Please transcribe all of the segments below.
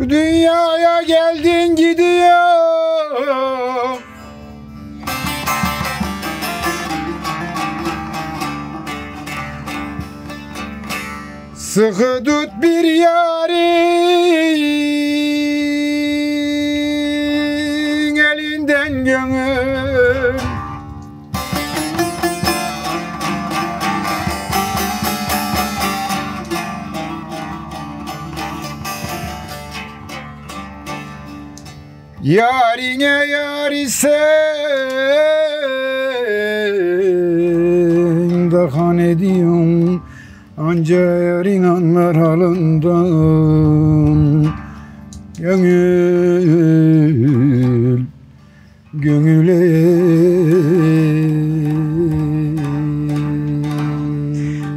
Bu dünyaya geldin gidiyor. Sıkı tut bir yarın elinden gönül. Yarine yar isen daha ne diyorsun? Anca yarın anlar halından. Gönül, gönüle.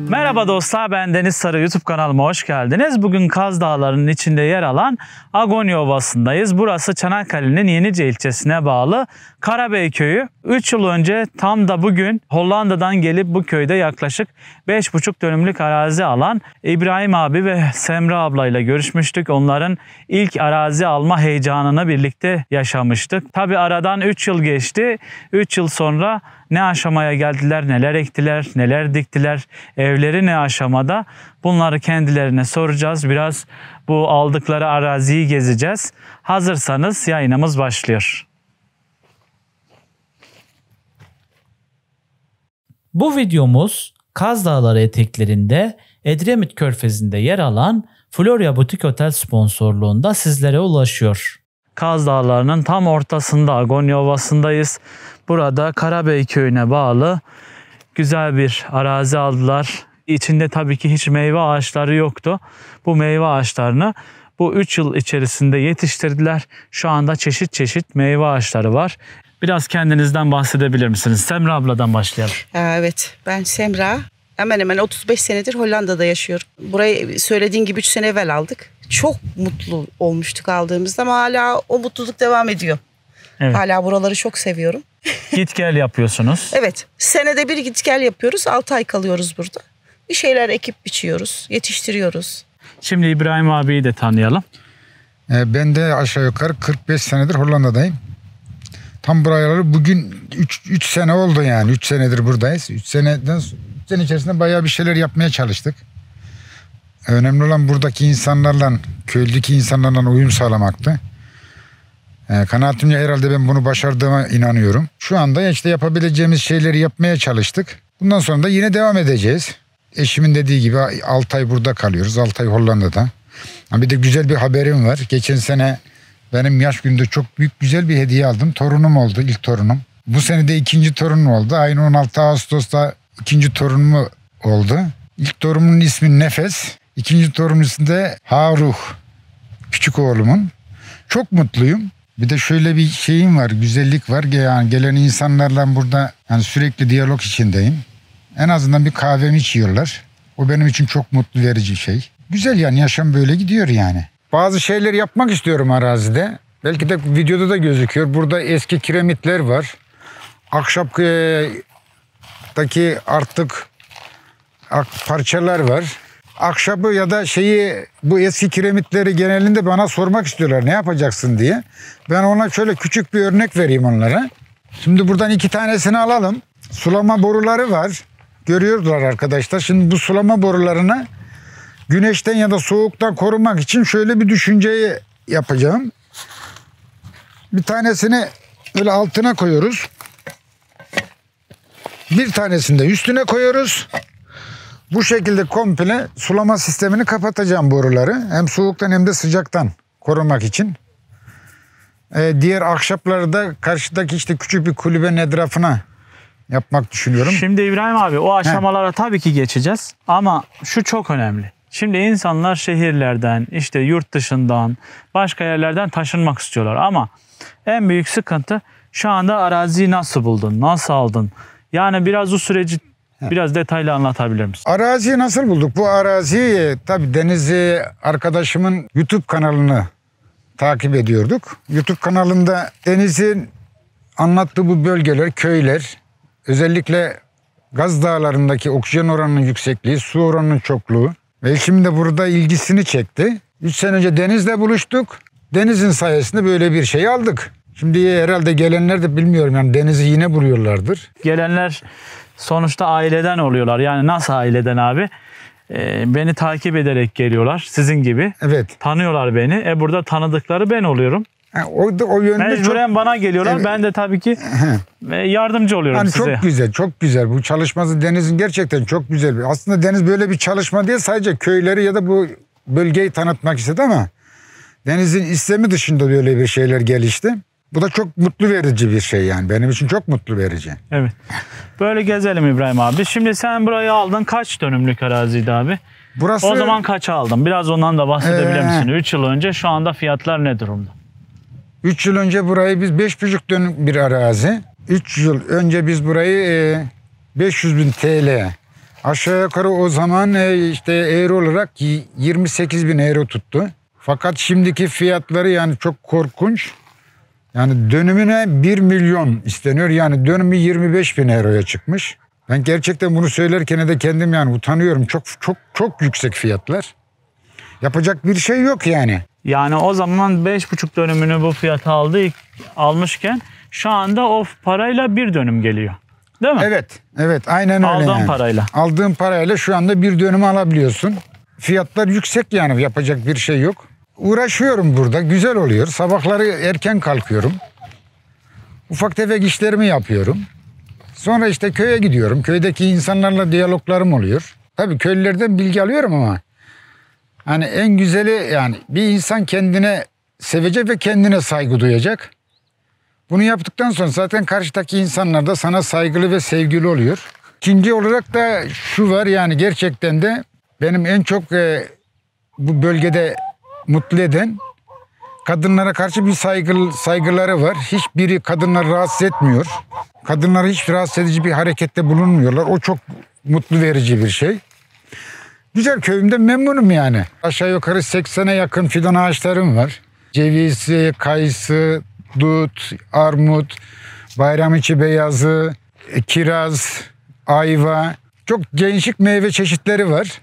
Merhaba dostlar, ben Deniz Sarı, YouTube kanalıma hoş geldiniz. Bugün Kaz Dağları'nın içinde yer alan Agonya Ovası'ndayız. Burası Çanakkale'nin Yenice ilçesine bağlı Karabey Köyü. 3 yıl önce tam da bugün Hollanda'dan gelip bu köyde yaklaşık 5,5 dönümlük arazi alan İbrahim abi ve Semra ablayla görüşmüştük. Onların ilk arazi alma heyecanını birlikte yaşamıştık. Tabi aradan 3 yıl geçti. 3 yıl sonra ne aşamaya geldiler, neler ektiler, neler diktiler, evleri ne aşamada, bunları kendilerine soracağız. Biraz bu aldıkları araziyi gezeceğiz. Hazırsanız yayınımız başlıyor. Bu videomuz Kaz Dağları eteklerinde Edremit Körfezi'nde yer alan Florya Butik Otel sponsorluğunda sizlere ulaşıyor. Kaz Dağları'nın tam ortasında Agonya Ovası'ndayız. Burada Karabey Köyü'ne bağlı güzel bir arazi aldılar. İçinde tabii ki hiç meyve ağaçları yoktu. Bu meyve ağaçlarını bu 3 yıl içerisinde yetiştirdiler. Şu anda çeşit çeşit meyve ağaçları var. Biraz kendinizden bahsedebilir misiniz? Semra abladan başlayalım. Evet, ben Semra. Hemen hemen 35 senedir Hollanda'da yaşıyorum. Burayı söylediğin gibi 3 sene evvel aldık. Çok mutlu olmuştuk aldığımızda ama hala o mutluluk devam ediyor. Evet. Hala buraları çok seviyorum. Git gel yapıyorsunuz. Evet, senede bir git gel yapıyoruz. 6 ay kalıyoruz burada. Bir şeyler ekip biçiyoruz, yetiştiriyoruz. Şimdi İbrahim abiyi de tanıyalım. Ben de aşağı yukarı 45 senedir Hollanda'dayım. Tam buraları bugün 3 sene oldu yani. 3 senedir buradayız. 3 sene içerisinde bayağı bir şeyler yapmaya çalıştık. Önemli olan buradaki insanlarla, köydeki insanlarla uyum sağlamaktı. Kanaatimce herhalde ben bunu başardığıma inanıyorum. Şu anda işte yapabileceğimiz şeyleri yapmaya çalıştık. Bundan sonra da yine devam edeceğiz. Eşimin dediği gibi 6 ay burada kalıyoruz. 6 ay Hollanda'da. Bir de güzel bir haberim var. Geçen sene benim yaş günümde çok büyük güzel bir hediye aldım. Torunum oldu, ilk torunum. Bu sene de ikinci torunum oldu. Aynı 16 Ağustos'ta ikinci torunum oldu. İlk torunumun ismi Nefes. İkinci torunumun ismi de Haruh. Küçük oğlumun. Çok mutluyum. Bir de şöyle bir şeyim var, güzellik var. Yani gelen insanlarla burada yani sürekli diyalog içindeyim. En azından bir kahvemi içiyorlar. O benim için çok mutlu verici şey. Güzel yani, yaşam böyle gidiyor yani. Bazı şeyler yapmak istiyorum arazide. Belki de videoda da gözüküyor. Burada eski kiremitler var. Ahşaptaki artık parçalar var. Ahşabı ya da bu eski kiremitleri genelinde bana sormak istiyorlar ne yapacaksın diye. Ben ona şöyle küçük bir örnek vereyim onlara. Şimdi buradan 2 tanesini alalım. Sulama boruları var. Görüyorlar arkadaşlar. Şimdi bu sulama borularını güneşten ya da soğuktan korumak için şöyle bir düşünceyi yapacağım. Bir tanesini böyle altına koyuyoruz. Bir tanesini de üstüne koyuyoruz. Bu şekilde komple sulama sistemini kapatacağım boruları. Hem soğuktan hem de sıcaktan korumak için. Diğer ahşapları da karşıdaki işte küçük bir kulübenin etrafına yapmak düşünüyorum. Şimdi İbrahim abi o aşamalara tabii ki geçeceğiz. Ama şu çok önemli. Şimdi insanlar şehirlerden, işte yurt dışından, başka yerlerden taşınmak istiyorlar. Ama en büyük sıkıntı şu anda araziyi nasıl buldun, nasıl aldın? Yani biraz o süreci biraz detaylı anlatabilir misin? Araziyi nasıl bulduk? Bu araziyi tabii Deniz arkadaşımın YouTube kanalını takip ediyorduk. YouTube kanalında Deniz'in anlattığı bu bölgeler, köyler, özellikle Kaz Dağları'ndaki oksijen oranının yüksekliği, su oranının çokluğu ve şimdi de burada ilgisini çekti. 3 sene önce Deniz'le buluştuk. Deniz'in sayesinde böyle bir şey aldık. Şimdi herhalde gelenler de bilmiyorum yani Deniz'i yine buluyorlardır. Gelenler sonuçta aileden oluyorlar. Yani nasıl aileden abi? Beni takip ederek geliyorlar sizin gibi. Evet. Tanıyorlar beni. Burada tanıdıkları ben oluyorum. O yönde Mecburen bana geliyorlar. Evet. Ben de tabii ki yardımcı oluyorum yani size. çok güzel, çok güzel. Bu çalışması Deniz'in gerçekten çok güzel. Aslında Deniz böyle bir çalışma değil, sadece köyleri ya da bu bölgeyi tanıtmak istedi ama Deniz'in istemi dışında böyle bir şeyler gelişti. Bu da çok mutlu verici bir şey yani. Benim için çok mutlu verici. Evet. Böyle gezelim İbrahim abi. Şimdi sen burayı aldın. Kaç dönümlük araziydi abi? Burası O zaman kaça aldın? Biraz ondan da bahsedebilir Ee, misin? 3 yıl önce şu anda fiyatlar ne durumda? 3 yıl önce burayı biz 5,5 dönüm bir arazi. 3 yıl önce biz burayı 500.000 TL aşağı yukarı o zaman işte euro olarak 28.000 euro tuttu. Fakat şimdiki fiyatları yani çok korkunç. Yani dönümüne 1 milyon isteniyor. Yani dönümü 25.000 euroya çıkmış. Ben gerçekten bunu söylerken de kendim yani utanıyorum. Çok çok çok yüksek fiyatlar. Yapacak bir şey yok yani. Yani o zaman 5,5 dönümünü bu fiyata almışken şu anda o parayla bir dönüm geliyor. Değil mi? Evet, evet aynen öyle. Aldığın yani. parayla. Aldığın parayla şu anda bir dönüm alabiliyorsun. Fiyatlar yüksek yani yapacak bir şey yok. Uğraşıyorum burada, güzel oluyor. Sabahları erken kalkıyorum. Ufak tefek işlerimi yapıyorum. Sonra işte köye gidiyorum. Köydeki insanlarla diyaloglarım oluyor. Tabii köylülerden bilgi alıyorum ama hani en güzeli yani bir insan kendine sevecek ve kendine saygı duyacak. Bunu yaptıktan sonra zaten karşıdaki insanlar da sana saygılı ve sevgili oluyor. İkinci olarak da şu var yani gerçekten de benim en çok bu bölgede mutlu eden kadınlara karşı bir saygıları var. Hiçbiri kadınları rahatsız etmiyor. Kadınlara hiç rahatsız edici bir harekette bulunmuyorlar. O çok mutlu verici bir şey. Güzel köyümde memnunum yani. Aşağı yukarı 80'e yakın fidan ağaçlarım var. Ceviz, kayısı, dut, armut, bayramiçi beyazı, kiraz, ayva. Çok değişik meyve çeşitleri var.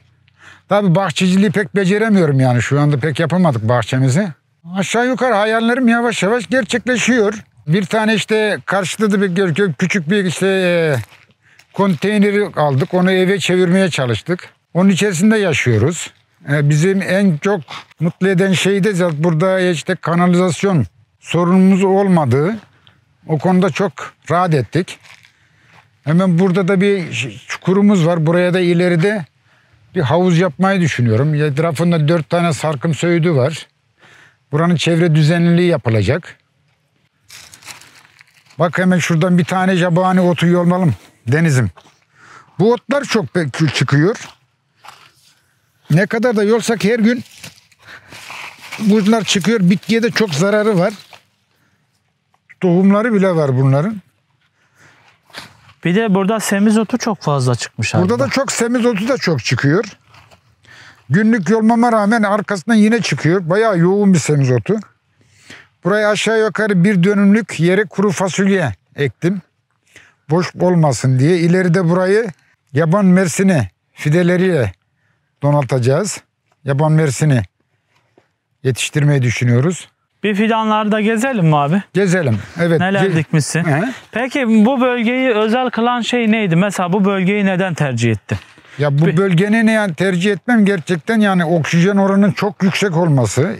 Tabii bahçeciliği pek beceremiyorum yani. Şu anda pek yapamadık bahçemizi. Aşağı yukarı hayallerim yavaş yavaş gerçekleşiyor. Bir tane işte karşıda da bir küçük bir işte konteyneri aldık. Onu eve çevirmeye çalıştık. Onun içerisinde yaşıyoruz. Bizim en çok mutlu eden şey de burada işte kanalizasyon sorunumuz olmadığı. O konuda çok rahat ettik. Hemen burada da bir çukurumuz var. Buraya da ileride bir havuz yapmayı düşünüyorum. Etrafında 4 tane sarkım söğüdü var. Buranın çevre düzenliliği yapılacak. Bak hemen şuradan bir tane yabani otu yolmalım Deniz'im. Bu otlar çok çıkıyor. Ne kadar da yolsak her gün bunlar çıkıyor. Bitkiye de çok zararı var. Tohumları bile var bunların. Bir de burada semizotu çok fazla çıkmış. Burada da çok semizotu da çok çıkıyor. Günlük yolmama rağmen arkasından yine çıkıyor. Bayağı yoğun bir semizotu. Buraya aşağı yukarı bir dönümlük yere kuru fasulye ektim. Boş olmasın diye. İleride burayı yaban mersini fideleriyle donatacağız. Yaban mersini yetiştirmeyi düşünüyoruz. Bir fidanlarda gezelim mi abi? Gezelim. Evet. Neler dikmişsin? He. Peki bu bölgeyi özel kılan şey neydi? Mesela bu bölgeyi neden tercih ettin? Ya bu bölgenin yani tercih etmem gerçekten yani oksijen oranının çok yüksek olması.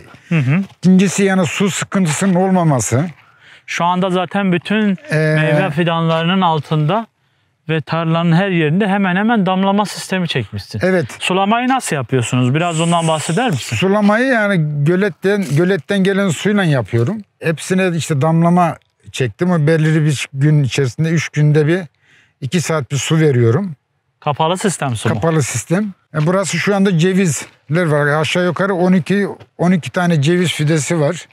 İkincisi yani su sıkıntısının olmaması. Şu anda zaten bütün meyve fidanlarının altında ve tarlanın her yerinde hemen hemen damlama sistemi çekmişsin. Evet. Sulamayı nasıl yapıyorsunuz? Biraz ondan bahseder misin? Sulamayı yani göletten gelen suyla yapıyorum. Hepsine işte damlama çektim. O belirli bir gün içerisinde 3 günde bir 2 saat bir su veriyorum. Kapalı sistem su mu? Kapalı sistem. Burası şu anda cevizler var. Aşağı yukarı 12 tane ceviz fidesi var.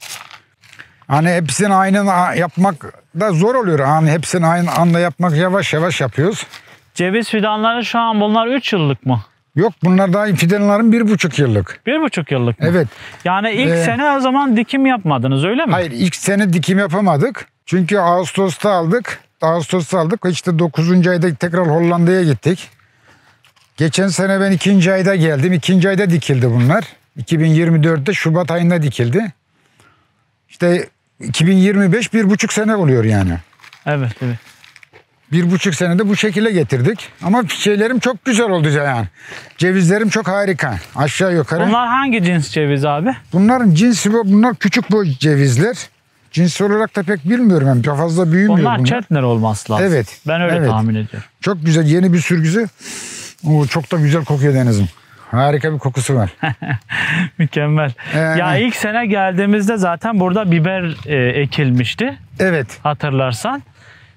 Hani hepsini aynı yapmak da zor oluyor. Hani hepsini aynı anda yapmak yavaş yavaş yapıyoruz. Ceviz fidanları şu an bunlar 3 yıllık mı? Yok bunlar daha fidanların 1,5 yıllık. 1,5 yıllık mı? Evet. Yani ilk sene o zaman dikim yapmadınız öyle mi? Hayır ilk sene dikim yapamadık. Çünkü Ağustos'ta aldık. İşte 9. ayda tekrar Hollanda'ya gittik. Geçen sene ben 2. ayda geldim. 2. ayda dikildi bunlar. 2024'te Şubat ayında dikildi. İşte 2025 1,5 sene oluyor yani. Evet, evet. 1,5 senede bu şekilde getirdik. Ama şeylerim çok güzel oldu yani. Cevizlerim çok harika. Aşağı yukarı. Bunlar hangi cins ceviz abi? Bunların cinsi bu. Bunlar küçük boy cevizler. Cinsi olarak da pek bilmiyorum. Yani çok fazla büyümüyor Bunlar bunlar. Chetner olması lazım. Evet. Ben öyle Evet. tahmin ediyorum. Çok güzel. Yeni bir sürgüsü. Oo, çok da güzel kokuyor Deniz'im. Harika bir kokusu var. Mükemmel. Ya ilk sene geldiğimizde zaten burada biber ekilmişti. Evet. Hatırlarsan.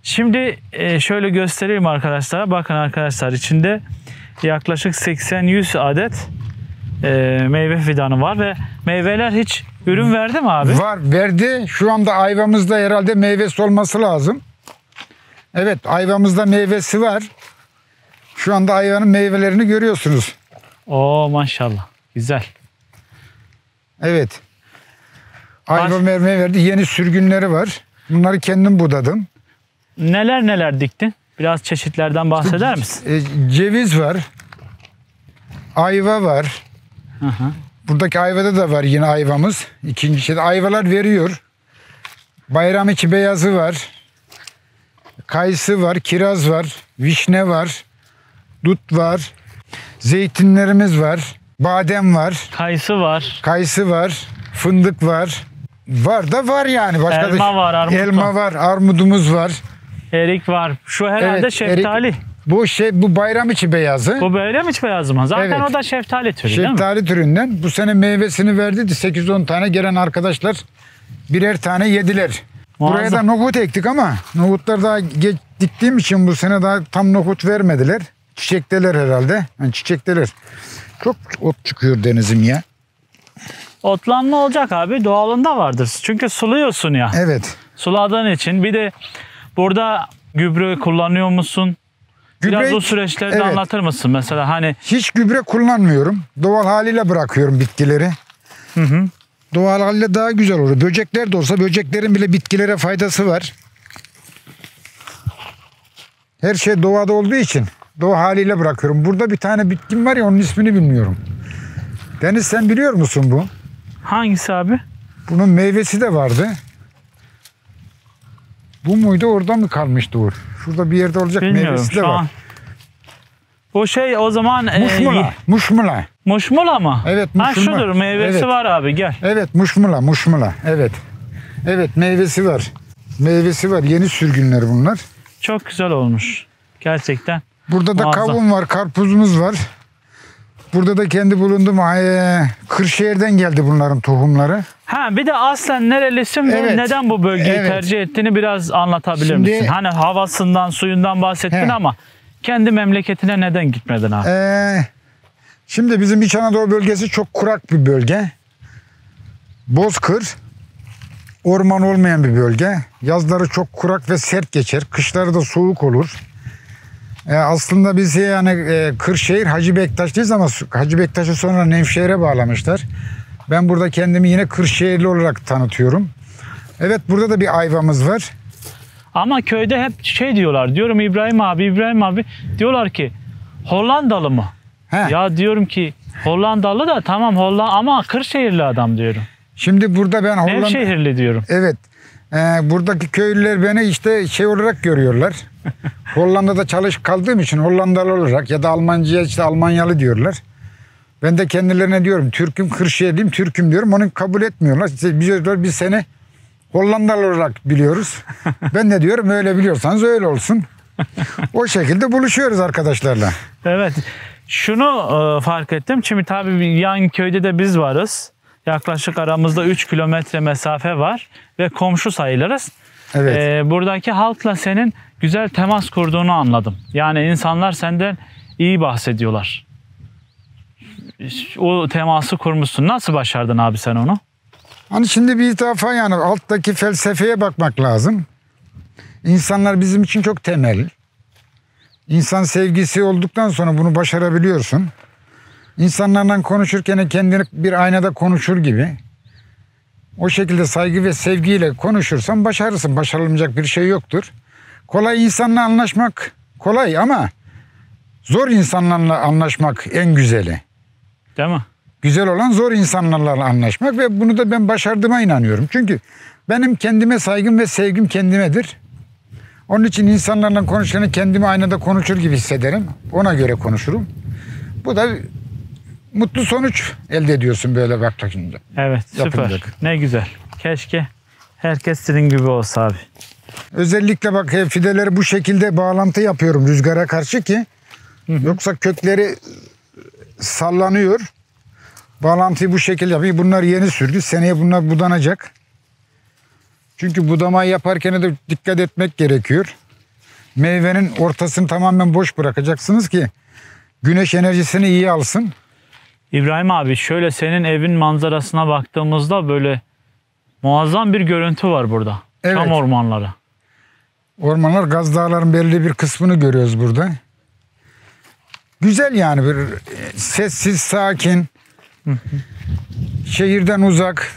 Şimdi şöyle göstereyim arkadaşlara. Bakın arkadaşlar, içinde yaklaşık 80-100 adet meyve fidanı var ve meyveler hiç ürün verdi mi abi? Var, verdi. Şu anda ayvamızda herhalde meyvesi olması lazım. Evet, ayvamızda meyvesi var. Şu anda ayvanın meyvelerini görüyorsunuz. Oo, maşallah. Güzel. Evet. Ayva meyve verdi. Yeni sürgünleri var. Bunları kendim budadım. Neler diktin? Biraz çeşitlerden bahseder misin? Ceviz var. Ayva var. Hı hı. Buradaki ayvada da var yine ayvamız. İkinci şeyde ayvalar veriyor. Bayram içi beyazı var. Kayısı var, kiraz var, vişne var, dut var. Zeytinlerimiz var. Badem var. Kayısı var. Kayısı var. Fındık var. Var da var yani. Başka Elma var, armut elma var. Armudumuz var. Erik var. Şu herhalde Evet, şeftali. Bu bayram içi beyazı. Bu böyle mi hiç beyaz mı? Zaten Evet. o da şeftali türü değil mi? Şeftali türünden. Bu sene meyvesini verdi. 8-10 tane gelen arkadaşlar birer tane yediler. Buraya Muazzam. da nohut ektik ama nohutlar daha geç diktiğim için bu sene daha tam nohut vermediler. Çiçekteler herhalde. Yani çiçekteler. Çok ot çıkıyor Deniz'im ya. Otlanma olacak abi. Doğalında vardır. Çünkü suluyorsun ya. Evet. Suladığın için. Bir de burada gübre kullanıyor musun? Biraz Gübre- o süreçleri de Evet. anlatır mısın? Mesela hani Hiç gübre kullanmıyorum. Doğal haliyle bırakıyorum bitkileri. hı. Doğal haliyle daha güzel olur. Böcekler de olsa böceklerin bile bitkilere faydası var. Her şey doğada olduğu için doğal haliyle bırakıyorum. Burada bir tane bitkim var ya, onun ismini bilmiyorum. Deniz, sen biliyor musun bu? Hangisi abi? Bunun meyvesi de vardı. Bu muydu, orada mı kalmıştı o? Şurada bir yerde olacak, Bilmiyorum meyvesi de şu var. an. Bu şey o zaman Muşmula. Muşmula. muşmula mı? Evet, Ha muşmula. şudur, meyvesi Evet. var abi, gel. Evet, muşmula. Evet. Evet, meyvesi var. Meyvesi var. Yeni sürgünler bunlar. Çok güzel olmuş. Gerçekten. Burada da Muazzam. kavun var, karpuzumuz var. Burada da kendi bulunduğum Kırşehir'den geldi bunların tohumları. Ha, bir de aslen nerelisin ve Evet. neden bu bölgeyi Evet. tercih ettiğini biraz anlatabilir Şimdi- misin? Hani havasından, suyundan bahsettin He. ama kendi memleketine neden gitmedin abi? Şimdi bizim İç Anadolu bölgesi çok kurak bir bölge. Bozkır. Orman olmayan bir bölge. Yazları çok kurak ve sert geçer. Kışları da soğuk olur. Aslında biz yani Kırşehir Hacı Bektaş'tayız ama Hacı Bektaş'ı sonra Nevşehir'e bağlamışlar. Ben burada kendimi yine Kırşehirli olarak tanıtıyorum. Evet, burada da bir ayvamız var. Ama köyde hep şey diyorlar. Diyorum İbrahim abi diyorlar ki Hollandalı mı? He. Ya diyorum ki Hollandalı da tamam ama Kırşehirli adam diyorum. Şimdi burada ben Nevşehirli diyorum. Evet. Buradaki köylüler beni işte şey olarak görüyorlar. Hollanda'da kaldığım için Hollandalı olarak ya da Almancıya işte Almanyalı diyorlar. Ben de kendilerine diyorum Türk'üm, Kırşehirliyim, Türk'üm diyorum. Onu kabul etmiyorlar. İşte biz seni Hollandalı olarak biliyoruz. Ben de diyorum öyle biliyorsanız öyle olsun. O şekilde buluşuyoruz arkadaşlarla. Evet. Şunu fark ettim. Şimdi tabii yan köyde de biz varız. Yaklaşık aramızda 3 kilometre mesafe var ve komşu sayılırız. Evet. Buradaki halkla senin güzel temas kurduğunu anladım. Yani insanlar senden iyi bahsediyorlar. O teması kurmuşsun. Nasıl başardın abi sen onu? Hani şimdi bir defa yani alttaki felsefeye bakmak lazım. İnsanlar bizim için çok temel. İnsan sevgisi olduktan sonra bunu başarabiliyorsun. İnsanlarla konuşurken kendini bir aynada konuşur gibi. O şekilde saygı ve sevgiyle konuşursan başarırsın. Başarılmayacak bir şey yoktur. Kolay insanla anlaşmak kolay ama zor insanlarla anlaşmak en güzeli. Değil mi? Güzel olan zor insanlarla anlaşmak ve bunu da ben başardığıma inanıyorum. Çünkü benim kendime saygım ve sevgim kendimedir. Onun için insanlarla konuşurken kendimi aynada konuşur gibi hissederim. Ona göre konuşurum. Bu da mutlu sonuç elde ediyorsun böyle bakınca. Evet, süper. Yapılacak. Ne güzel. Keşke herkes senin gibi olsa abi. Özellikle bak fideleri bu şekilde bağlantı yapıyorum rüzgara karşı ki yoksa kökleri sallanıyor. Bağlantıyı bu şekilde yapayım. Bunlar yeni sürgü. Seneye bunlar budanacak. Çünkü budamayı yaparken de dikkat etmek gerekiyor. Meyvenin ortasını tamamen boş bırakacaksınız ki güneş enerjisini iyi alsın. İbrahim abi şöyle senin evin manzarasına baktığımızda böyle muazzam bir görüntü var burada. Evet. Çam ormanları. Ormanlar, Gaz Dağları'nın belli bir kısmını görüyoruz burada. Güzel yani bir sessiz, sakin. Şehirden uzak.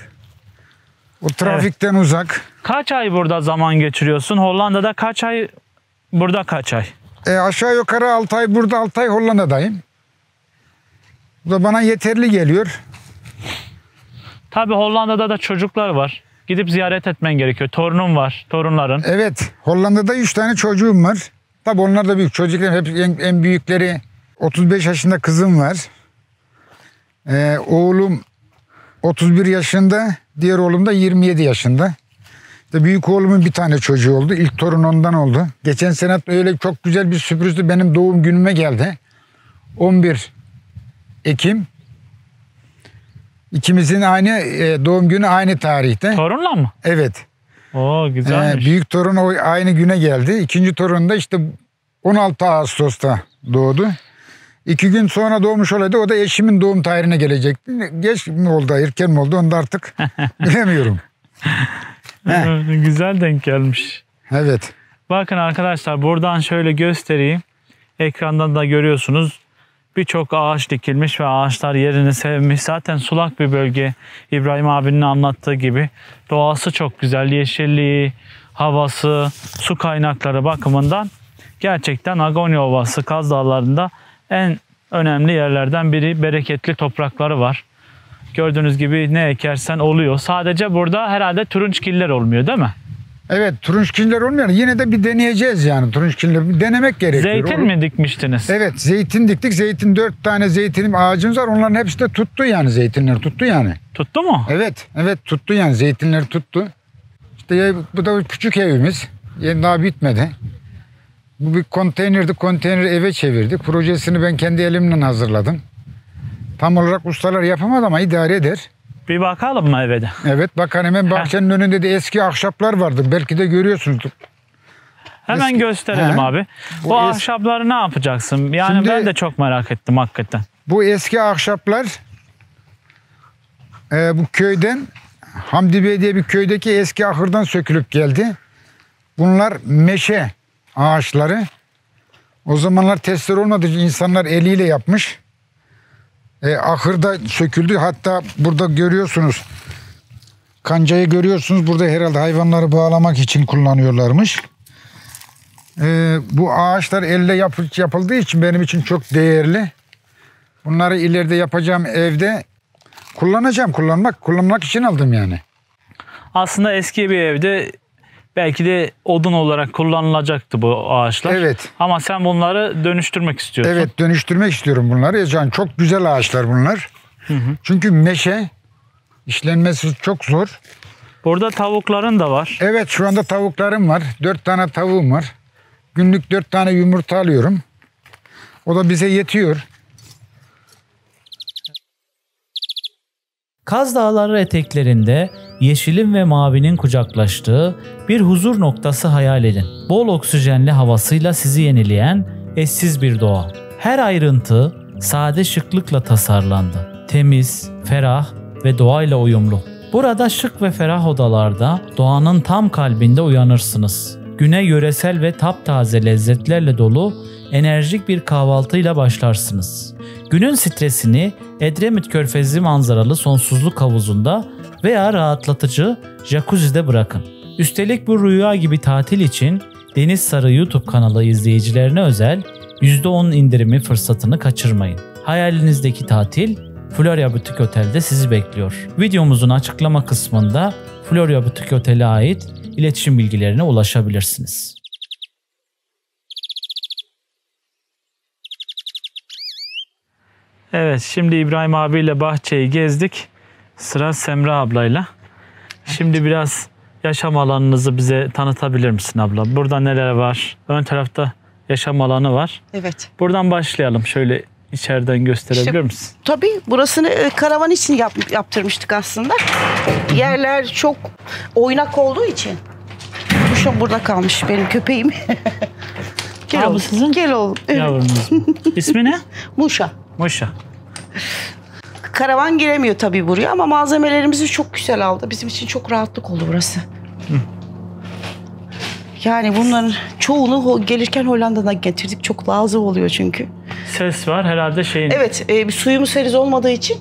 O trafikten uzak. Kaç ay burada zaman geçiriyorsun? Hollanda'da kaç ay? Burada kaç ay? Aşağı yukarı 6 ay burada, 6 ay Hollanda'dayım. Bu da bana yeterli geliyor. Tabii Hollanda'da da çocuklar var. Gidip ziyaret etmen gerekiyor. Torunum var, torunların. Evet, Hollanda'da 3 tane çocuğum var. Tabii onlar da büyük. Çocuklar hep en büyükleri 35 yaşında kızım var. Oğlum 31 yaşında, diğer oğlum da 27 yaşında. İşte büyük oğlumun bir tane çocuğu oldu. İlk torun ondan oldu. Geçen sene öyle çok güzel bir sürprizdi. Benim doğum günüme geldi. 11 Ekim. İkimizin aynı doğum günü aynı tarihte. Torunla mı? Evet. Oo güzelmiş. Büyük torun aynı güne geldi. İkinci torun da işte 16 Ağustos'ta doğdu. 2 gün sonra doğmuş olaydı. O da eşimin doğum tarihine gelecekti. Geç mi oldu, erken mi oldu onu da artık bilemiyorum. Güzel denk gelmiş. Evet. Bakın arkadaşlar buradan şöyle göstereyim. Ekrandan da görüyorsunuz. Birçok ağaç dikilmiş ve ağaçlar yerini sevmiş. Zaten sulak bir bölge. İbrahim abinin anlattığı gibi. Doğası çok güzel. Yeşilliği, havası, su kaynakları bakımından gerçekten Agonya Ovası, Kaz Dağları'nda en önemli yerlerden biri. Bereketli toprakları var. Gördüğünüz gibi ne ekersen oluyor. Sadece burada herhalde turunçgiller olmuyor değil mi? Evet, turunçgiller olmuyor. Yine de bir deneyeceğiz yani turunçgiller. Bir denemek gerekiyor. Zeytin mi dikmiştiniz? Evet, zeytin diktik. Zeytin 4 tane zeytinim ağacımız var. Onların hepsi de tuttu yani, zeytinler tuttu yani. Tuttu mu? Evet, evet tuttu yani, zeytinler tuttu. İşte bu da küçük evimiz. Daha bitmedi. Bu bir konteynerdi. Konteyneri eve çevirdik. Projesini ben kendi elimle hazırladım. Tam olarak ustalar yapamadı ama idare eder. Bir bakalım mı eve de? Evet, bakın hemen bahçenin önünde de eski ahşaplar vardı. Belki de görüyorsunuzdur. Hemen Eski. gösterelim abi. Bu ahşapları ne yapacaksın? Yani Şimdi, ben de çok merak ettim hakikaten. Bu eski ahşaplar bu köyden, Hamdi Bey diye bir köydeki eski ahırdan sökülüp geldi. Bunlar meşe ağaçları. O zamanlar testler olmadığı için insanlar eliyle yapmış. Ahırda söküldü. Hatta burada görüyorsunuz. Kancayı görüyorsunuz. Burada herhalde hayvanları bağlamak için kullanıyorlarmış. Bu ağaçlar elle yapıldığı için benim için çok değerli. Bunları ileride yapacağım evde kullanacağım. Kullanmak için aldım yani. Aslında eski bir evde belki de odun olarak kullanılacaktı bu ağaçlar. Evet. Ama sen bunları dönüştürmek istiyorsun. Evet, dönüştürmek istiyorum bunları. Yani çok güzel ağaçlar bunlar. Çünkü meşe işlenmesi çok zor. Burada tavukların da var. Evet, şu anda tavuklarım var. 4 tane tavuğum var. Günlük 4 tane yumurta alıyorum. O da bize yetiyor. Kaz Dağları eteklerinde yeşilin ve mavinin kucaklaştığı bir huzur noktası hayal edin. Bol oksijenli havasıyla sizi yenileyen eşsiz bir doğa. Her ayrıntı sade şıklıkla tasarlandı. Temiz, ferah ve doğayla uyumlu. Burada şık ve ferah odalarda doğanın tam kalbinde uyanırsınız. Güne yöresel ve taptaze lezzetlerle dolu enerjik bir kahvaltıyla başlarsınız. Günün stresini Edremit Körfezi manzaralı sonsuzluk havuzunda veya rahatlatıcı jacuzzi'de bırakın. Üstelik bu rüya gibi tatil için Deniz Sarı YouTube kanalı izleyicilerine özel %10 indirimi fırsatını kaçırmayın. Hayalinizdeki tatil Florya Butik Otel'de sizi bekliyor. Videomuzun açıklama kısmında Florya Butik Otel'e ait iletişim bilgilerine ulaşabilirsiniz. Evet, şimdi İbrahim abiyle bahçeyi gezdik. Sıra Semra ablayla. Şimdi biraz yaşam alanınızı bize tanıtabilir misin abla? Burada neler var? Ön tarafta yaşam alanı var. Evet. Buradan başlayalım. Şöyle içeriden gösterebilir İşte- misin? Tabii burasını karavan için yaptırmıştık aslında. Yerler çok oynak olduğu için. Şu an burada kalmış benim köpeğim. Gel Aa, bu oğlum. sizin? Gel oğlum. Evet. Yavrunuz. İsmi ne? Muşa. Muşa. Karavan giremiyor tabii buraya ama malzemelerimizi çok güzel aldı. Bizim için çok rahatlık oldu burası. Yani bunların çoğunu gelirken Hollanda'dan getirdik. Çok lazım oluyor çünkü. Ses var herhalde şeyin. Evet, bir suyumuz seriz olmadığı için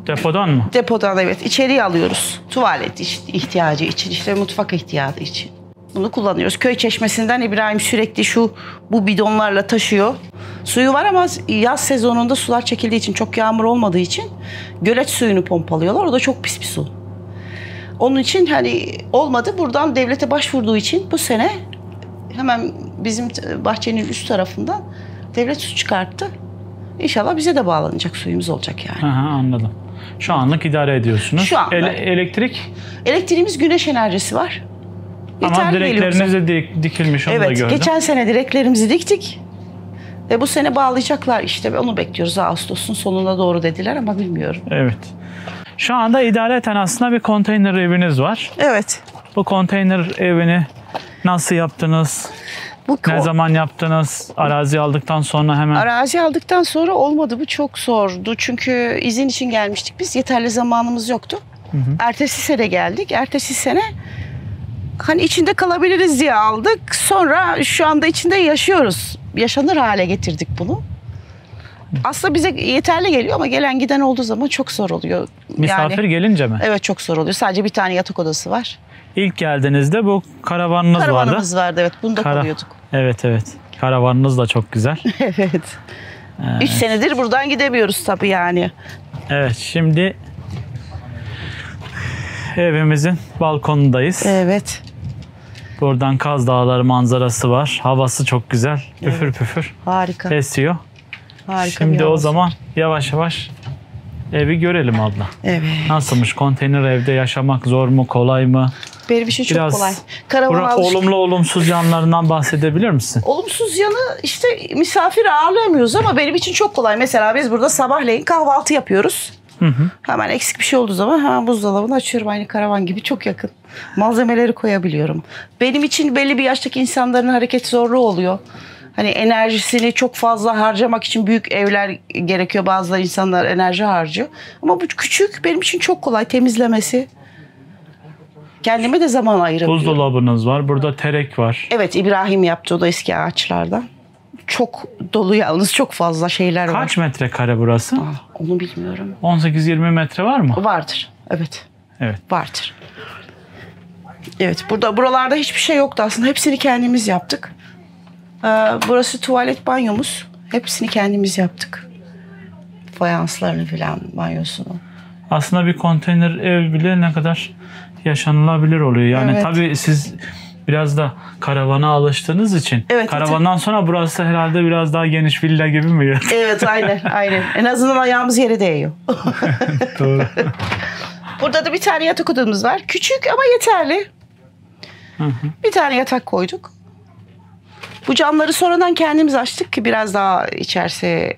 Depodan mı? depodan evet içeriye alıyoruz. Tuvalet ihtiyacı için, işte mutfak ihtiyacı için. Bunu kullanıyoruz. Köy çeşmesinden İbrahim sürekli bu bidonlarla taşıyor. Suyu var ama yaz sezonunda sular çekildiği için, çok yağmur olmadığı için gölet suyunu pompalıyorlar. O da çok pis bir su. Onun için hani olmadı. Buradan devlete başvurduğu için bu sene hemen bizim bahçenin üst tarafından devlet su çıkarttı. İnşallah bize de bağlanacak suyumuz olacak yani. Aha, anladım. Şu anlık idare ediyorsunuz. Şu anda. Elektrik Elektriğimiz güneş enerjisi var. ama Yeterli geliyor bize. direkleriniz de dikilmiş, onu da Evet, gördüm. geçen sene direklerimizi diktik. Ve bu sene bağlayacaklar işte. Onu bekliyoruz. Ağustos'un sonuna doğru dediler ama bilmiyorum. Evet. Şu anda idareten aslında bir konteyner eviniz var. Evet. Bu konteyner evini nasıl yaptınız? Bu Ne zaman yaptınız? Arazi aldıktan sonra hemen. arazi aldıktan sonra olmadı. Bu çok zordu. Çünkü izin için gelmiştik biz. Yeterli zamanımız yoktu. Ertesi sene geldik. Ertesi sene hani içinde kalabiliriz diye aldık. Sonra şu anda içinde yaşıyoruz. Yaşanır hale getirdik bunu. Aslında bize yeterli geliyor ama gelen giden olduğu zaman çok zor oluyor. Misafir gelince mi? Evet, çok zor oluyor. Sadece bir tane yatak odası var. İlk geldiğinizde bu karavanınız vardı. Karavanımız vardı evet. Bunda kalıyorduk. Evet evet. Karavanınız da çok güzel. Evet. 3 senedir buradan gidemiyoruz tabii yani. Evet, şimdi evimizin balkonundayız. Evet. Buradan Kaz Dağları manzarası var. Havası çok güzel. Püfür püfür Harika. esiyor. Harika bir Şimdi o havası. zaman yavaş yavaş evi görelim abla. Evet. Nasılmış konteyner evde yaşamak, zor mu, kolay mı? Benim için çok Biraz kolay. Karavana alıştık. olumlu olumsuz yanlarından bahsedebilir misin? Olumsuz yanı işte misafir ağırlayamıyoruz ama benim için çok kolay. Mesela biz burada sabahleyin kahvaltı yapıyoruz. Hemen eksik bir şey olduğu zaman hemen buzdolabını açıyorum. Aynı karavan gibi çok yakın. Malzemeleri koyabiliyorum. Benim için belli bir yaştaki insanların hareket zorluğu oluyor. Hani enerjisini çok fazla harcamak için büyük evler gerekiyor. Bazı insanlar enerji harcıyor. Ama bu küçük, benim için çok kolay temizlemesi. Kendime de zaman ayırabiliyorum. Buzdolabınız var. Burada terek var. Evet, İbrahim yaptı, o da eski ağaçlardan. Çok dolu yalnız, çok fazla şeyler var. Kaç metrekare burası? Onu bilmiyorum. 18-20 metre var mı? Vardır. Evet. Evet. Vardır. Evet, buralarda hiçbir şey yoktu aslında. Hepsini kendimiz yaptık. Burası tuvalet banyomuz. Hepsini kendimiz yaptık. Fayanslarını falan, banyosunu. Aslında bir konteyner ev bile ne kadar yaşanılabilir oluyor. Yani Evet. tabii siz biraz da karavana alıştığınız için Evet, karavandan sonra burası herhalde biraz daha geniş villa gibi mi? Evet, aynen, aynen. En azından ayağımız yere değiyor. Doğru. Burada da bir tane yatak odamız var. Küçük ama yeterli. Bir tane yatak koyduk. Bu camları sonradan kendimiz açtık ki biraz daha içerisi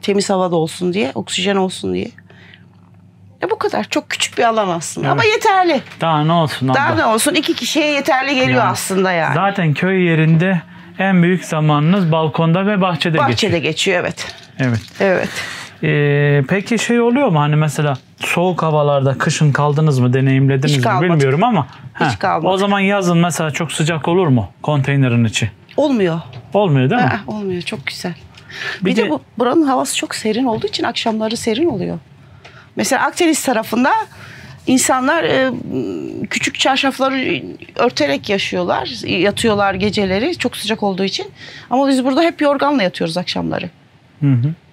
temiz havada olsun diye, oksijen olsun diye. Bu kadar. Çok küçük bir alan aslında. Evet. Ama yeterli. Daha ne olsun abla? Daha ne olsun, 2 kişiye yeterli geliyor Yani aslında yani. Zaten köy yerinde en büyük zamanınız balkonda ve bahçede geçiyor. Bahçede geçiyor evet. Evet. Evet. Peki şey oluyor mu hani mesela soğuk havalarda kışın kaldınız mı, deneyimlediniz Hiç mi kalmadık. bilmiyorum ama Hiç kalmadık. o zaman yazın mesela çok sıcak olur mu konteynerin içi? Olmuyor. Olmuyor değil mi? Olmuyor. Çok güzel. Bir Bir de- de buranın havası çok serin olduğu için akşamları serin oluyor. Mesela Akdeniz tarafında insanlar küçük çarşafları örterek yaşıyorlar. Yatıyorlar geceleri çok sıcak olduğu için. Ama biz burada hep yorganla yatıyoruz akşamları.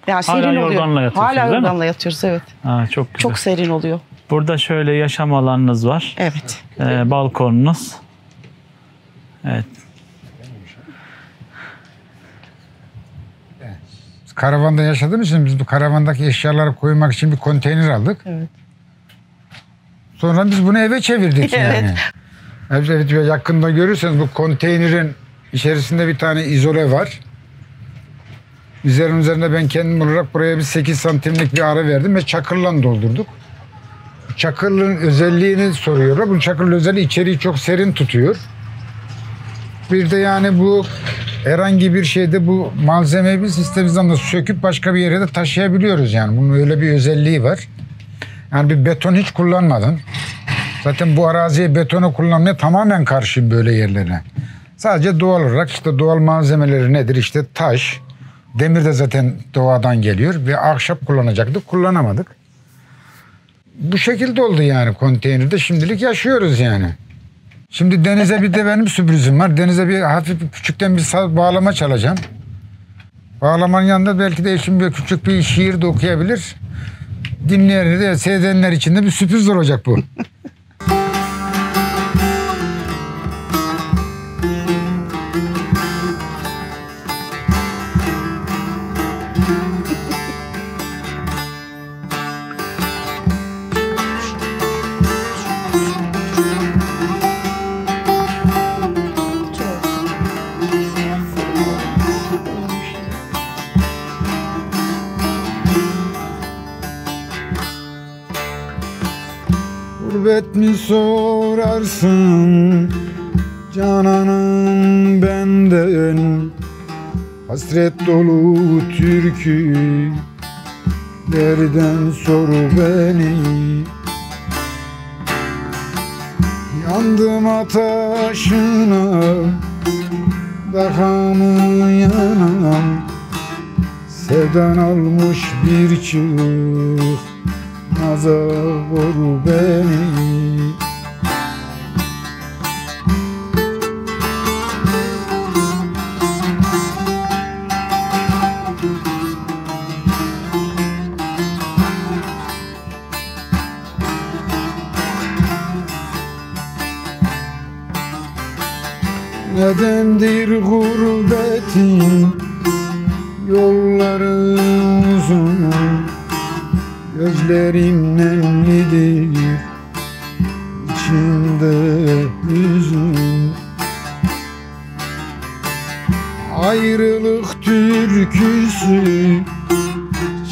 Yani serin Hala oluyor. yorganla yatıyorsunuz, Hala değil mi? yorganla yatıyoruz, evet. Ha, çok güzel. Çok serin oluyor. Burada şöyle yaşam alanınız var. Evet. Balkonunuz. Evet. Karavanda yaşadığımız için biz bu karavandaki eşyaları koymak için bir konteyner aldık. Evet. Sonra biz bunu eve çevirdik Evet. yani. Evet, yakında görürseniz bu konteynerin içerisinde bir tane izole var. Üzerinde ben kendim olarak buraya bir 8 santimlik bir ara verdim ve çakırla doldurduk. Çakırın özelliğini soruyorlar. Bu çakırın özelliği içeriği çok serin tutuyor. Bir de yani bu herhangi bir şeyde bu malzemeyi biz istemizden de söküp başka bir yere de taşıyabiliyoruz yani. Bunun öyle bir özelliği var. Yani bir beton hiç kullanmadım. Zaten bu araziye betonu kullanmaya tamamen karşıyım böyle yerlere. Sadece doğal olarak işte doğal malzemeleri nedir? İşte taş, demir de zaten doğadan geliyor ve ahşap kullanacaktık, kullanamadık. Bu şekilde oldu yani konteynerde şimdilik yaşıyoruz yani. Şimdi Deniz'e bir de benim sürprizim var. Deniz'e bir hafif küçükten bir bağlama çalacağım. Bağlamanın yanında belki de eşim bir küçük bir şiir de okuyabilir. Dinleyenler de seyredenler için de bir sürpriz olacak bu. Gurbet mi sorarsın cananım benden, hasret dolu türkülerden sor beni. Yandım ateşine daha mı yanam, sevdan almış bir çığ naza vur beni. Nedendir gurbetin yolları uzun, gözlerim nemlidir, içimde hüzün. Ayrılık türküsü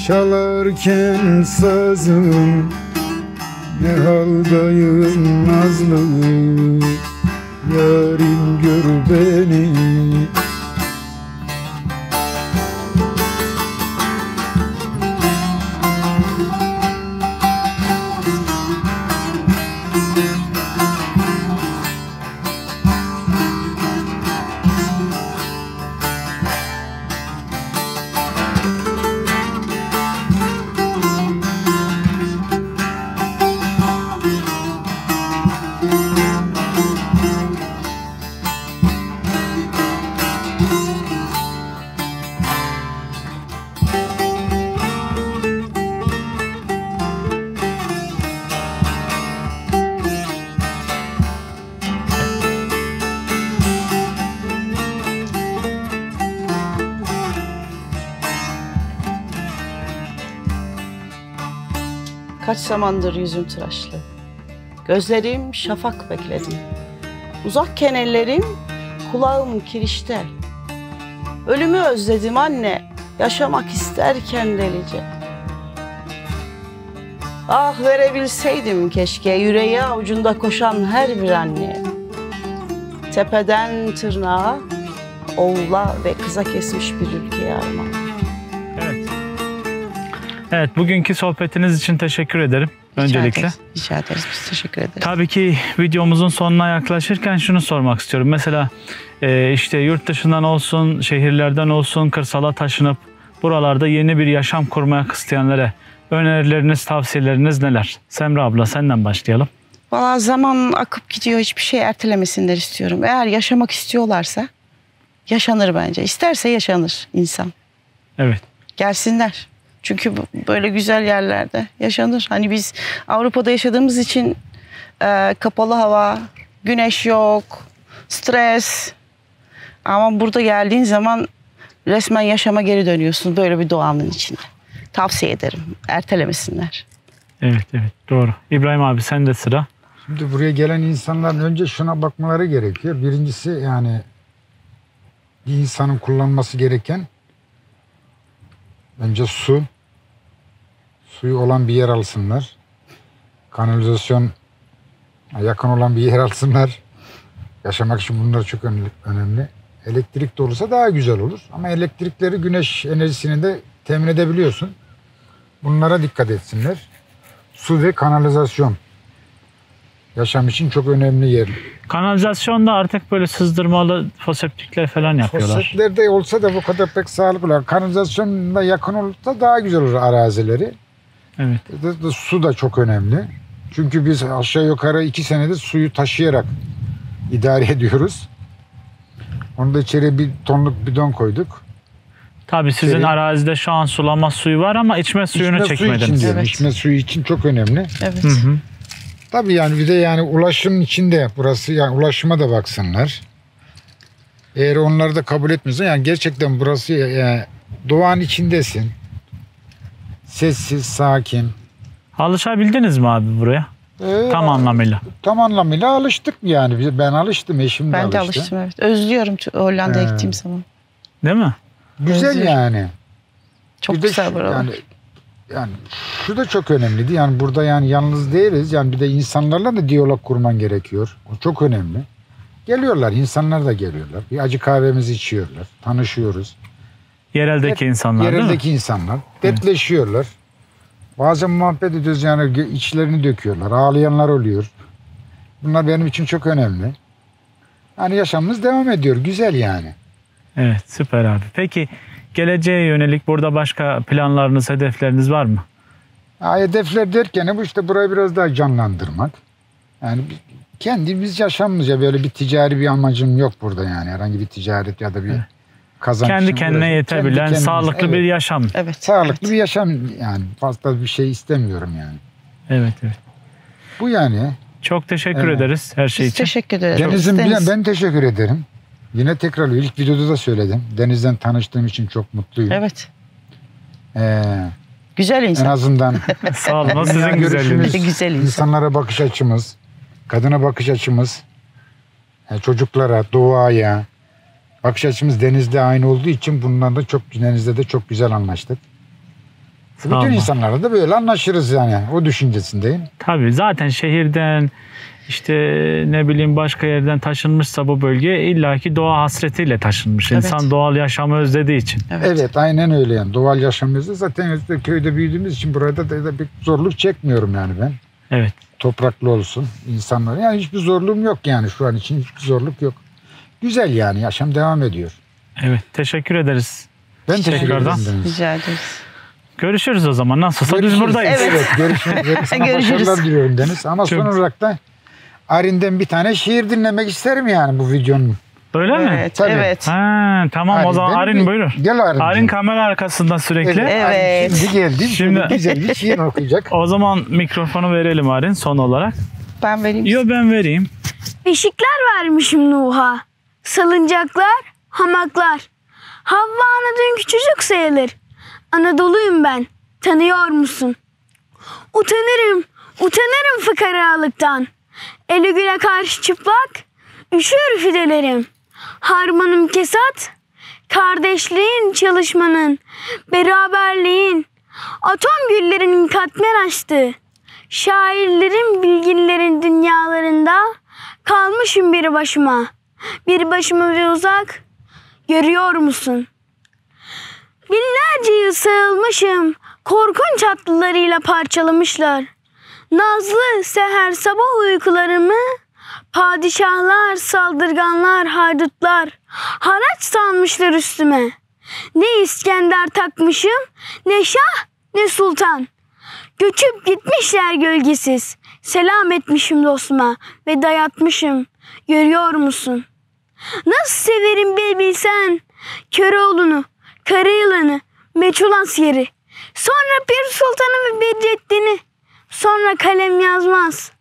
çalarken sazım, ne haldayım nazlı yarim gör beni. Kaç zamandır yüzüm tıraşlı, gözlerim şafak bekledim. Uzakken ellerim, kulağım kirişte. Ölümü özledim anne, yaşamak isterken delice. Ah verebilseydim keşke yüreği avucunda koşan her bir anneye. Tepeden tırnağa, oğula ve kıza kesmiş bir ülkeye armağan. Evet. Evet, bugünkü sohbetiniz için teşekkür ederim öncelikle. Rica ederiz. Biz teşekkür ederiz. Tabii ki videomuzun sonuna yaklaşırken şunu sormak istiyorum. Mesela işte yurt dışından olsun, şehirlerden olsun, kırsala taşınıp buralarda yeni bir yaşam kurmaya isteyenlere önerileriniz, tavsiyeleriniz neler? Semra abla senden başlayalım. Valla zaman akıp gidiyor, hiçbir şey ertelemesinler istiyorum. Eğer yaşamak istiyorlarsa yaşanır bence. İsterse yaşanır insan. Evet. Gelsinler. Çünkü böyle güzel yerlerde yaşanır. Hani biz Avrupa'da yaşadığımız için kapalı hava, güneş yok, stres. Ama burada geldiğin zaman resmen yaşama geri dönüyorsun böyle bir doğanın içinde. Tavsiye ederim. Ertelemesinler. Evet doğru. İbrahim abi sen de sıra. Şimdi buraya gelen insanların önce şuna bakmaları gerekiyor. Birincisi yani bir insanın kullanması gereken önce su. Suyu olan bir yer alsınlar. Kanalizasyon yakın olan bir yer alsınlar. Yaşamak için bunlar çok önemli. Elektrik de olursa daha güzel olur. Ama elektrikleri güneş enerjisini de temin edebiliyorsun. Bunlara dikkat etsinler. Su ve kanalizasyon. Yaşam için çok önemli yer. Kanalizasyonda artık böyle sızdırmalı foseptikler falan yapıyorlar. Fosfatlerde olsa da bu kadar pek sağlıklı olur. Kanalizasyonla yakın olursa daha güzel olur arazileri. Evet. Su da çok önemli. Çünkü biz aşağı yukarı 2 senedir suyu taşıyarak idare ediyoruz. Onu da içeri bir tonluk bidon koyduk. Tabii sizin İçeri- arazide şu an sulama suyu var ama içme suyunu İçme suyu için çekmediniz. diyorum. Evet. İçme suyu için çok önemli. Evet. Hı hı. Tabii yani bir de yani ulaşım içinde burası yani ulaşıma da baksınlar. Eğer onları da kabul etmiyorsa yani gerçekten burası yani doğanın içindesin. Sessiz, sakin. Alışabildiniz mi abi buraya? Tam anlamıyla. Tam anlamıyla alıştık yani. Ben alıştım, eşim de Ben de alıştı. alıştım, evet. Özlüyorum Hollanda'ya He. gittiğim zaman. Değil mi? Güzel Özlüyorum. yani. Çok Bir de güzel buralar. yani şu da çok önemliydi. Yani burada yani yalnız değiliz. Yani bir de insanlarla da diyalog kurman gerekiyor. O çok önemli. Geliyorlar, insanlar da geliyorlar. Bir acı kahvemizi içiyorlar. Tanışıyoruz. Yereldeki insanlar değil mi? Yereldeki insanlar. Dertleşiyorlar. Bazen muhabbet ediyoruz yani içlerini döküyorlar. Ağlayanlar oluyor. Bunlar benim için çok önemli. Yani yaşamımız devam ediyor. Güzel yani. Evet süper abi. Peki geleceğe yönelik burada başka planlarınız, hedefleriniz var mı? Ya hedefler derken bu işte burayı biraz daha canlandırmak. Yani kendimiz yaşamımızca böyle bir ticari bir amacım yok burada yani. Herhangi bir ticaret ya da bir kazanç. Kendi için kendine uğraşıyorum. yetebilen, Kendi kendimize, sağlıklı bir evet. yaşam. Evet. Sağlıklı bir yaşam yani. Fazla bir şey istemiyorum yani. Evet. Bu yani. Çok teşekkür Evet. ederiz her şey Biz için. teşekkür ederiz. Deniz'im Deniz. ben teşekkür ederim. Yine tekrar ilk videoda da söyledim. Deniz'den tanıştığım için çok mutluyum. Evet. Ee, Güzel en insan. azından Sağ olun. O dünya sizin görüşümüz, güzelliğiniz. Güzel insan. insanlara bakış açımız, kadına bakış açımız, çocuklara, doğaya bakış açımız Deniz'de aynı olduğu için bundan da Deniz'de de çok güzel anlaştık. Bütün olun. insanlarla da böyle anlaşırız yani. O düşüncesindeyim. Tabii zaten şehirden işte ne bileyim başka yerden taşınmışsa bu bölge illaki doğa hasretiyle taşınmış. Evet. İnsan doğal yaşamı özlediği için. Evet, aynen öyle yani. Doğal yaşamımızda zaten köyde büyüdüğümüz için burada da bir zorluk çekmiyorum yani ben. Evet. Topraklı olsun insanlar. Yani hiçbir zorluğum yok yani şu an için hiçbir zorluk yok. Güzel yani yaşam devam ediyor. Evet. Teşekkür ederiz. Ben teşekkür ederim. Tekrardan. Deniz. Rica ederiz. Görüşürüz o zaman. Nasılsa biz Görüşürüz. buradayız. Evet. Görüşmek üzere. Sana Görüşürüz. başarılar diliyorum Deniz. Ama Çok- son olarak da Arin'den bir tane şiir dinlemek isterim yani bu videonun. Öyle mi? Evet. Tabii. Evet. Ha, tamam o zaman Arin'den Arin bir- buyur. Gel Arin. Arin kamera arkasında sürekli. Evet. Evet. Arin şimdi geldi. Şimdi- Şimdi güzel bir şiir okuyacak. O zaman mikrofonu verelim Arin son olarak. Ben vereyim. Yo ben vereyim. Beşikler vermişim Nuh'a. Salıncaklar, hamaklar. Havva ana dün küçücük sayılır. Anadolu'yum ben. Tanıyor musun? Utanırım fıkaralıktan. Eli güne karşı çıplak, üşür fidelerim. Harmanım kesat, kardeşliğin, çalışmanın, beraberliğin, atom güllerinin katmer açtı. Şairlerin, bilginlerin dünyalarında kalmışım bir başıma ve uzak, görüyor musun? Binlerce yıl sığılmışım, korkunç hatlarıyla parçalamışlar. Nazlı seher sabah uykularımı, padişahlar, saldırganlar, haydutlar, haraç salmışlar üstüme. Ne İskender takmışım, ne şah, ne sultan. Göçüp gitmişler gölgesiz, selam etmişim dostuma ve dayatmışım, görüyor musun? Nasıl severim bir bilsen, Köroğlu'nu, Karayılan'ı, meçhul askeri. Sonra Pir Sultan'ı ve Bedrettin'i. Sonra kalem yazmaz.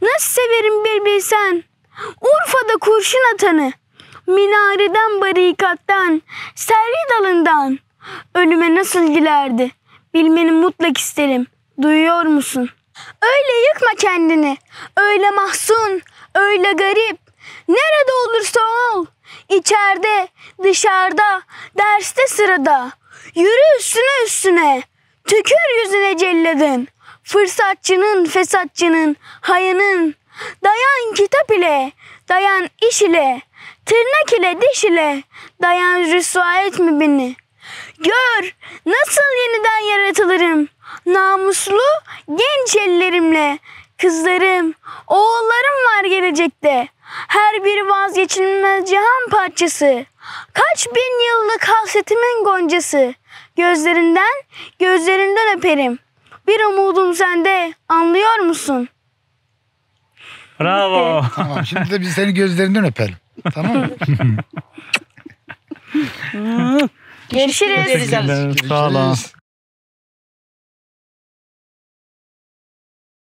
Nasıl severim bir bilsen. Urfa'da kurşun atanı. Minareden, barikattan, servi dalından. Ölüme nasıl gülerdi. Bilmeni mutlak isterim. Duyuyor musun? Öyle yıkma kendini. Öyle mahzun, öyle garip. Nerede olursa ol. İçeride, dışarıda, derste, sırada. Yürü üstüne üstüne. Tükür yüzüne celladın. Fırsatçının, fesatçının, hayanın. Dayan kitap ile, dayan iş ile. Tırnak ile, diş ile. Dayan rüsva etme beni. Gör nasıl yeniden yaratılırım. Namuslu genç ellerimle. Kızlarım, oğullarım var gelecekte. Her biri vazgeçilmez cihan parçası. Kaç bin yıllık hasretimin goncası. Gözlerinden öperim. Bir umudum sende, anlıyor musun? Bravo. Tamam, şimdi de biz seni gözlerinden öpelim. Tamam mı? Görüşürüz. Sağ olun.